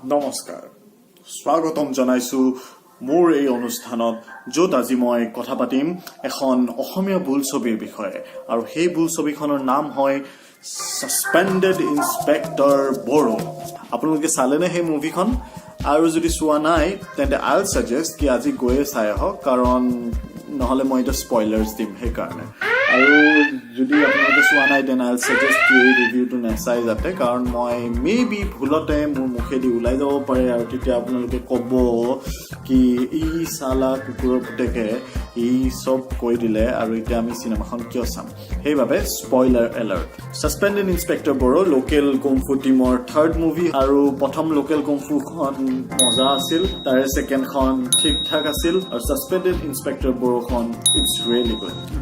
নমস্কাৰ স্বাগতম জনাইছো মোৰ এই অনুষ্ঠানত য'ত আজি মই কথা পাতিম এখন অসমীয়া বোলছবিৰ বিষয়ে আৰু সেই বোলছবিখনৰ নাম হয় সাসপেন্ডেড ইন্সপেক্টৰ বড়ো আপোনালোকে চালেনে সেই মুভিখন আৰু যদি চোৱা নাই তেন্তে আই উইল সাজেষ্ট কি আজি গৈয়ে চাই আহক কাৰণ নহলে মই এটা স্পইলাৰ্ছ দিম সেইকাৰণে আৰু যদি আপোনালোকে চোৱা নাই দেন আই উইল সাজেষ্ট কি এই ৰিভিউটো নাচাই যাতে কাৰণ মই মেবি ভুলতে মোৰ মুখেদি ওলাই যাব পাৰে আৰু তেতিয়া আপোনালোকে ক'ব কি ই চালা কুকুৰৰ পুতেকে ই সব কৈ দিলে আৰু এতিয়া আমি চিনেমাখন কিয় চাম সেইবাবে spoiler alert suspended inspector Boro local kung fu টিমৰ থাৰ্ড মুভি আৰু প্ৰথম লোকেল কুংফুখন মজা আছিল তাৰে ছেকেণ্ডখন ঠিক ঠাক আছিল আৰু সাসপেন্ডেড ইন্সপেক্টৰ বড়োখন ইটছ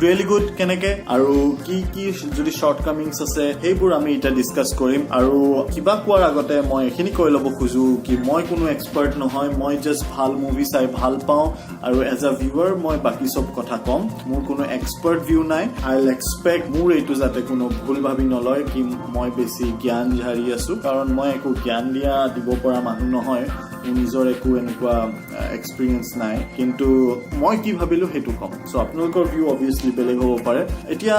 ৰিয়েলি গুড কেনেকে আৰু কি কি যদি শ্বৰ্ট কামিংছ আছে সেইবোৰ আমি এতিয়া ডিছকাছ কৰিম আৰু কিবা কোৱাৰ আগতে মই এইখিনি কৈ ল'ব খোজো কি মই কোনো এক্সপাৰ্ট নহয় মই জাষ্ট ভাল মুভি চাই ভাল পাওঁ আৰু এজ আ ভিউৱাৰ মই বাকী সব কথা কম মোৰ কোনো এক্সপাৰ্ট ভিউ নাই আই উইল এক্সপেক্ট মোৰ এইটো যাতে কোনো ভুল ভাবি নলয় কি মই বেছি জ্ঞান ঝাৰি আছো কাৰণ মই একো জ্ঞান দিব পৰা মানুহ নহয় মোৰ নিজৰ একো এনেকুৱা এক্সপিৰিয়েঞ্চ নাই কিন্তু মই কি ভাবিলো সেইটো কম সো আপোনালোকৰ ভিউ অবভিয়াছলি বেলেগ হ'ব পাৰে এতিয়া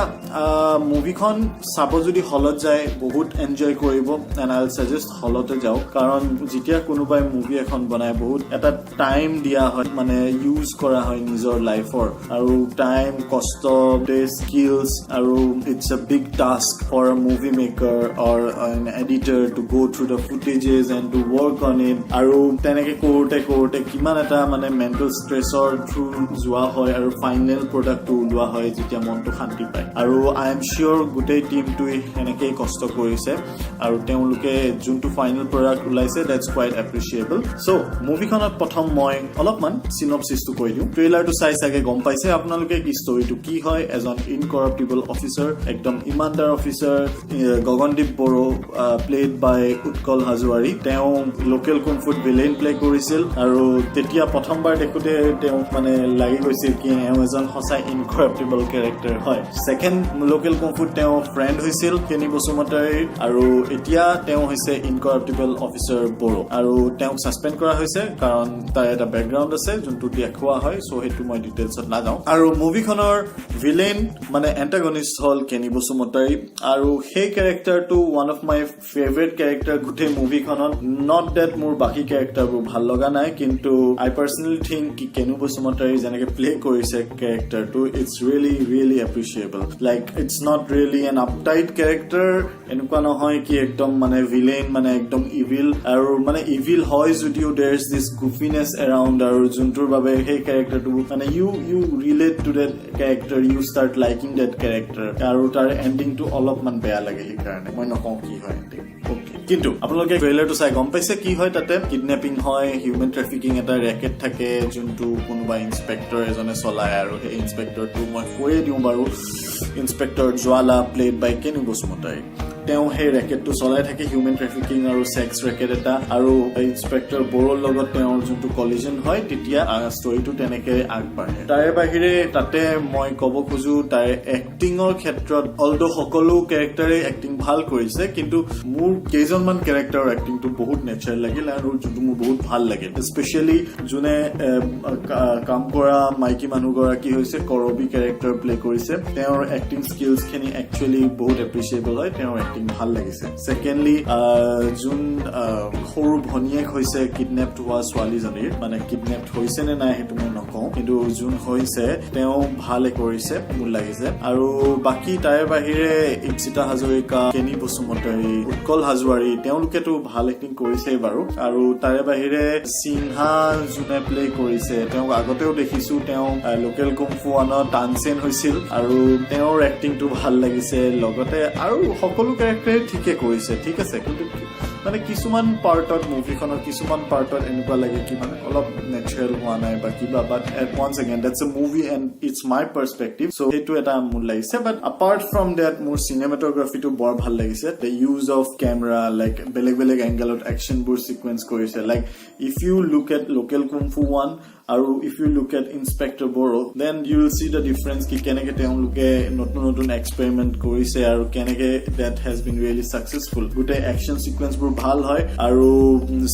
মুভিখন চাব যদি হলত যায় বহুত এনজয় কৰিব এণ্ড আই উইল সাজেষ্ট হলতে যাওক কাৰণ যেতিয়া কোনোবাই মুভি এখন বনায় বহুত এটা টাইম দিয়া হয় মানে ইউজ কৰা হয় নিজৰ লাইফৰ আৰু টাইম কষ্ট স্কিলছ আৰু it's a big task for a movie maker or an editor to go through the footages and to work on it আৰু তেনেকে কৰোঁতে কিমান এটা মানে মেণ্টেল ষ্ট্ৰেছৰ থ্ৰু যোৱা হয় আৰু ফাইনেল প্ৰডাক্টটো ওলোৱা হয় যেতিয়া মনটো শান্তি পায় আৰু আই এম চিয়'ৰ গোটেই টিমটোৱে এনেকেই কষ্ট কৰিছে আৰু তেওঁলোকে যোনটো ফাইনেল প্ৰডাক্ট ওলাইছে ডেটছ কোৱাইট এপ্ৰিচিয়েবল চ' মুভিখনত প্ৰথম মই অলপমান চিনপচিছটো কৈ দিওঁ ট্ৰেইলাৰটো চাই চাগে গম পাইছে আপোনালোকে কি ষ্টৰিটো কি হয় এজন ইনকৰাপ্টিবল অফিচাৰ একদম ইমানদাৰ অফিচাৰ গগনদীপ বড়ো প্লেড বাই উৎকল হাজোৱাৰী তেওঁ লোকেল কুংফুত ভিলেইন প্লে কৰিছিল আৰু তেতিয়া প্ৰথমবাৰ দেখোঁতে তেওঁ মানে লাগি গৈছিল কি এওঁ এজন সঁচাই ইনকৰাপ্টিবল কেৰেক্টাৰ হয় ছেকেণ্ড লোকেল কুংফুত তেওঁ ফ্ৰেণ্ড হৈছিল কেনি বসুমতাৰীৰ আৰু এতিয়া তেওঁ হৈছে ইনকৰাপ্টিবল অফিচাৰ বড়ো আৰু তেওঁক ছাছপেণ্ড কৰা হৈছে কাৰণ তাৰ এটা বেকগ্ৰাউণ্ড আছে যোনটো দেখুওৱা হয় চ' সেইটো মই ডিটেইলছত নাযাওঁ আৰু মুভিখনৰ ভিলেইন মানে এণ্টাগনিষ্ট হ'ল কেনি বসুমতাৰী আৰু সেই কেৰেক্টাৰটো one of my favourite character গোটেই মুভিখনত নট ডেট মোৰ বাকী কেৰেক্টাৰবোৰ ভাল লগা নাই কিন্তু আই পাৰ্চনেলি থিংক কি কেনু বসুমতাৰী যেনেকে প্লে কৰিছে কেৰেক্টাৰটো it's really appreciable like it's not really an uptight character এনেকুৱা নহয় কি একদম মানে ভিলেইন মানে একদম ইভিল আৰু মানে ইভিল হয় যদিও দেৰ ইজ দিছ গুফিনেছ এৰাউণ্ড আৰু যোনটোৰ বাবে সেই কেৰেক্টাৰটো মানে you relate to that character you start liking that character আৰু তাৰ এণ্ডিংটো অলপমান বেয়া লাগে সেইকাৰণে মই নকওঁ কি হয় এণ্ডিং কিন্তু আপোনালোকে ট্ৰেইলাৰটো চাই গম পাইছে কি হয় তাতে কিডনেপিং হয় হিউমেন ট্ৰেফিকিং এটা ৰেকেট থাকে যোনটো কোনোবা ইন্সপেক্টৰ এজনে চলায় আৰু সেই ইন্সপেক্টৰটো মই কৈয়ে দিওঁ বাৰু ইন্সপেক্টৰ জ্বালা প্লেড বাই কেনু বসুমতাৰী তেওঁ সেই ৰেকেটটো চলাই থাকে হিউমেন ট্ৰেফিকিং আৰু ছেক্স ৰেকেট এটা আৰু ইন্সপেক্টৰ বড়োৰ লগত তেওঁৰ যোনটো কলিজন হয় তেতিয়া ষ্টৰিটো তেনেকে আগবাঢ়ে তাৰে বাহিৰে তাতে মই ক'ব খোজো তাৰ এক্টিঙৰ ক্ষেত্ৰত অলদো সকলো কেৰেক্টাৰে এক্টিং ভাল কৰিছে কিন্তু মোৰ কেইজনমান কেৰেক্টাৰৰ এক্টিংটো বহুত নেচাৰেল লাগিল আৰু যোনটো মোৰ বহুত ভাল লাগিল স্পেচিয়েলি যোনে কাম কৰা মাইকী মানুহগৰাকী হৈছে কৰবী কেৰেক্টাৰ প্লে কৰিছে তেওঁৰ এক্টিং স্কিলছখিনি একচুৱেলি বহুত এপ্ৰিচিয়েবল হয় তেওঁৰ ভাল লাগিছে ছেকেণ্ডলি যোন সৰু ভনীয়েক হৈছে কিডনেপ্ড হোৱা ছোৱালীজনীৰ মানে কিডনেপ্ড হৈছে নে নাই সেইটো মই নকওঁ কিন্তু যোন হৈছে তেওঁ ভালে কৰিছে মোৰ লাগিছে আৰু বাকী তাৰে বাহিৰে ইপ্সিতা হাজৰিকা কেনি বসুমতাৰী উৎকল হাজোৱাৰী তেওঁলোকেতো ভাল এক্টিং কৰিছেই বাৰু আৰু তাৰে বাহিৰে সিনহা যোনে প্লে কৰিছে তেওঁক আগতেও দেখিছো তেওঁ লোকেল কুংফু ওৱানত তানচেন হৈছিল আৰু তেওঁৰ এক্টিংটো ভাল লাগিছে লগতে আৰু সকলো কেৰেক্টাৰে ঠিকে কৰিছে ঠিক আছে কিন্তু মানে কিছুমান পাৰ্টত মুভিখনৰ কিছুমান পাৰ্টত এনেকুৱা লাগে কি মানে অলপ নেচাৰেল হোৱা নাই বা কিবা but once again that's a movie and it's my perspective so' সেইটো এটা মোৰ লাগিছে বাট আপাৰ্ট ফ্ৰম ডেট মোৰ চিনেমাটোগ্ৰাফিটো বৰ ভাল লাগিছে the use of camera like বেলেগ এংগেলত একশ্যনবোৰ চিকুৱেঞ্চ কৰিছে like if you look at Local Kung Fu one আৰু if you look at Inspector Boro then you will see the difference ki keneke teonluke notun experiment korise aru keneke that has been really successful gute action sequence bur bhal hoy aru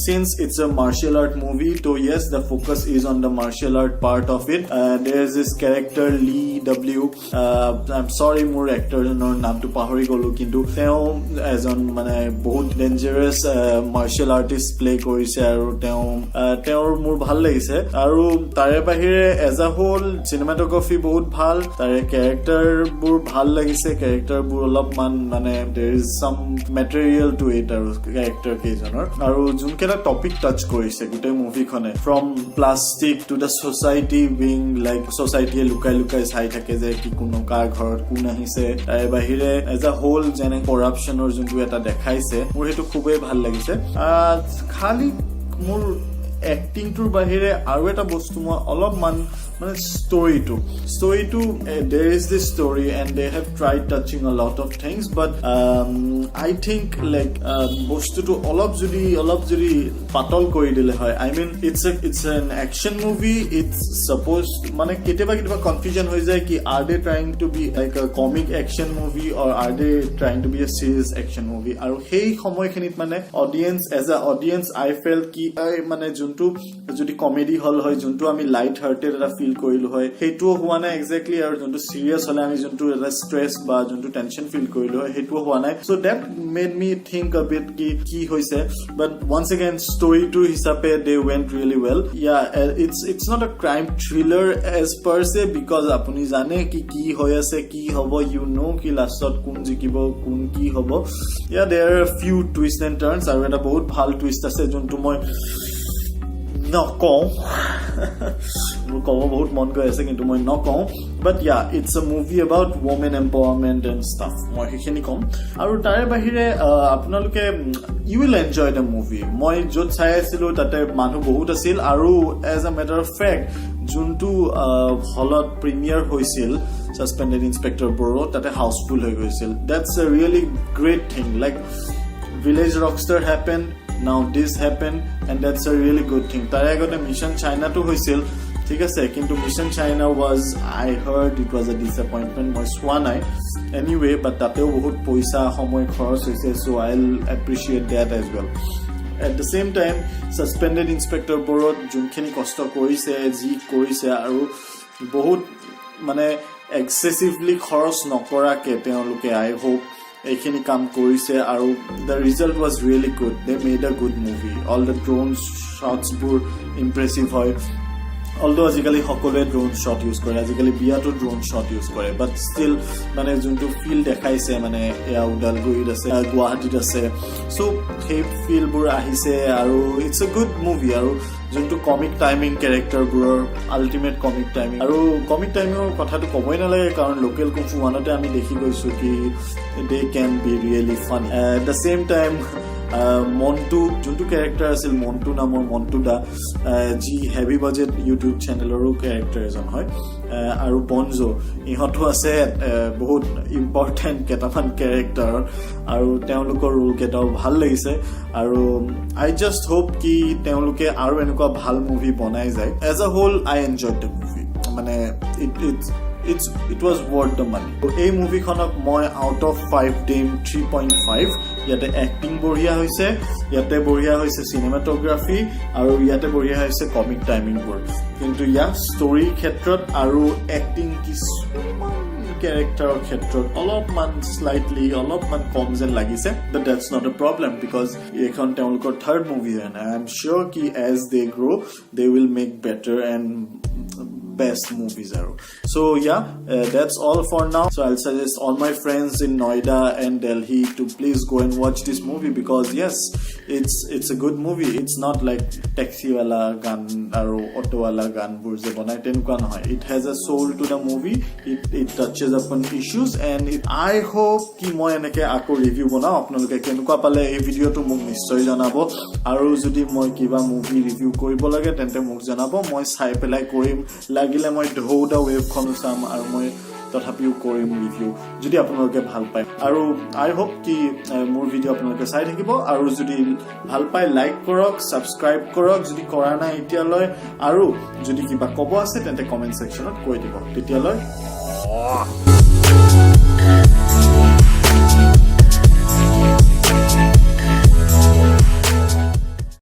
since it's a martial art movie to yes the focus is on the martial art part of it there is this character Lee W I'm sorry more actor nor naam to pahori golu kintu teo as on mane bahut dangerous martial artist play korise aru teor mur bhal lagise aru tare bahire as a whole cinematography bahut bhal tare character bur bhal lagise character bur olop mane there is some material to it aru character kejonor aru junketa topic touch korise gute movie khone from plastic to the society being like society lukai sai thake je ki kuno kar ghor kun ahise tare bahire as a whole jene corruption or juntu eta dekhaise mur hetu khubei bhal lagise khali mur acting tur bahire aru eta bostu mo olop man story to there is this story and they have tried touching a lot of things but I think like bostu to olop jodi patol kori dile hoy I mean it's an action movie it's supposed mane keteba confusion hoy jay ki are they trying to be like a comic action movie or are they trying to be a serious action movie aru hei samoy khinit mane audience as a audience I felt ki mane juntu jodi comedy hall hoy juntu ami light hearted eta feel কইলো হয় হেতু হোৱা নাই exactly আৰু যোনটো serious হলে আমি যোনটো স্ট্ৰেস বা যোনটো টেনশন ফিল কইলো হয় হেতু হোৱা নাই so that made me think a bit কি হৈছে but once again story to hisabe they went really well yeah it's not a crime thriller as per se because apuni jane ki hoy ase ki hobo you know ki lastot kun jikibo kun ki hobo yeah there are a few twists and turns aru eta bahut bhal twist ase jontu moi নকওঁ মোৰ কব বহুত মন গৈ আছে কিন্তু মই নকওঁ but yeah it's a movie about women empowerment and stuff মই হেখিনি কম আৰু তাৰে বাহিৰে আপোনালোকে you will enjoy the movie মই যত চাই আছিলো তাতে মানুহ বহুত আছিল আৰু as a matter of fact যোনটো হলত প্ৰিমিয়াৰ হৈছিল Suspended Inspector Boro তাতে হাউসফুল হৈ গৈছিল that's a really great thing like Village Rockstar happened now this happened and that's a really good thing tare agote Mission China to hoisil ঠিক আছে কিন্তু Mission China was I heard it was a disappointment moi swa nai anyway but tateo bahut poisa samoy kharos hoise so I'll appreciate that as well at the same time Suspended Inspector Boro junkhini kosto korise ji korise aru bahut mane excessively kharos nokora ke teoluke I hope ekhini kam korise aru the result was really good they made a good movie all the drone shots were impressive hoy although আজিকালি সকলে drone shot use কৰে আজিকালি বিয়াটো drone shot use কৰে but still মানে যোনটো feel দেখাইছে মানে এয়া উদালগুৰিত আছে গুৱাহাটীত আছে so সেই ফিল বোৰ আহিছে আৰু it's a good movie আৰু যোনটো কমিক টাইমিং ক্যাৰেক্টাৰ বোৰৰ আল্টিমেট কমিক টাইমিং আৰু কমিক টাইমিংৰ কথাটো কবই নালাগে কাৰণ লোকেল কুফু ওয়ানতে আমি দেখি গৈছো কি they can be really fun at the same time Montu juntu character asil Montu namor Montu da ji heavy budget YouTube channelero character ejon hoy aru Bonzo ihoto ase bahut important ketaman character aru teolukor role ketao bhal lagise aru I just hope ki teoluke aru enukwa bhal movie banai jay as a whole I enjoyed the movie mane it was worth the money so ei movie khonok moi out of 5 dim 3.5 yate acting boria hoise yate boria hoise cinematography aru yate boria hoise comic timing bor kintu ya story khetrot aru acting character khetrot olopman slightly olopman kom jen lagise but that's not a problem because ekhon teolukor third movie and I am sure ki as they grow they will make better and best movies are so yeah that's all for now so I'll suggest all my friends in Noida and Delhi to please go and watch this movie because yes it's a good movie it's not like taxi wala gan aro auto wala gan burje banai tenuka nohoy it has a soul to the movie it touches upon issues and I hope ki moi enake ako review banao apnaloke kenuka pale ei video to muk nischoi janabo aru jodi moi kiba movie review koribo lage tente muk janabo moi sai pelai korim লাগিলে মই ঢৌদা wave খনো চাম আৰু মই তথাপিও কৰিম review যদি আপোনালোকে ভাল পায় আৰু আই হোপ কি মোৰ ভিডিঅ' আপোনালোকে চাই থাকিব আৰু যদি ভাল পায় লাইক কৰক সাবস্ক্ৰাইব কৰক যদি কৰা নাই এতিয়ালৈ আৰু যদি কিবা ক'ব আছে তেন্তে কমেন্ট সেকশনত কৈ দিব তেতিয়ালৈ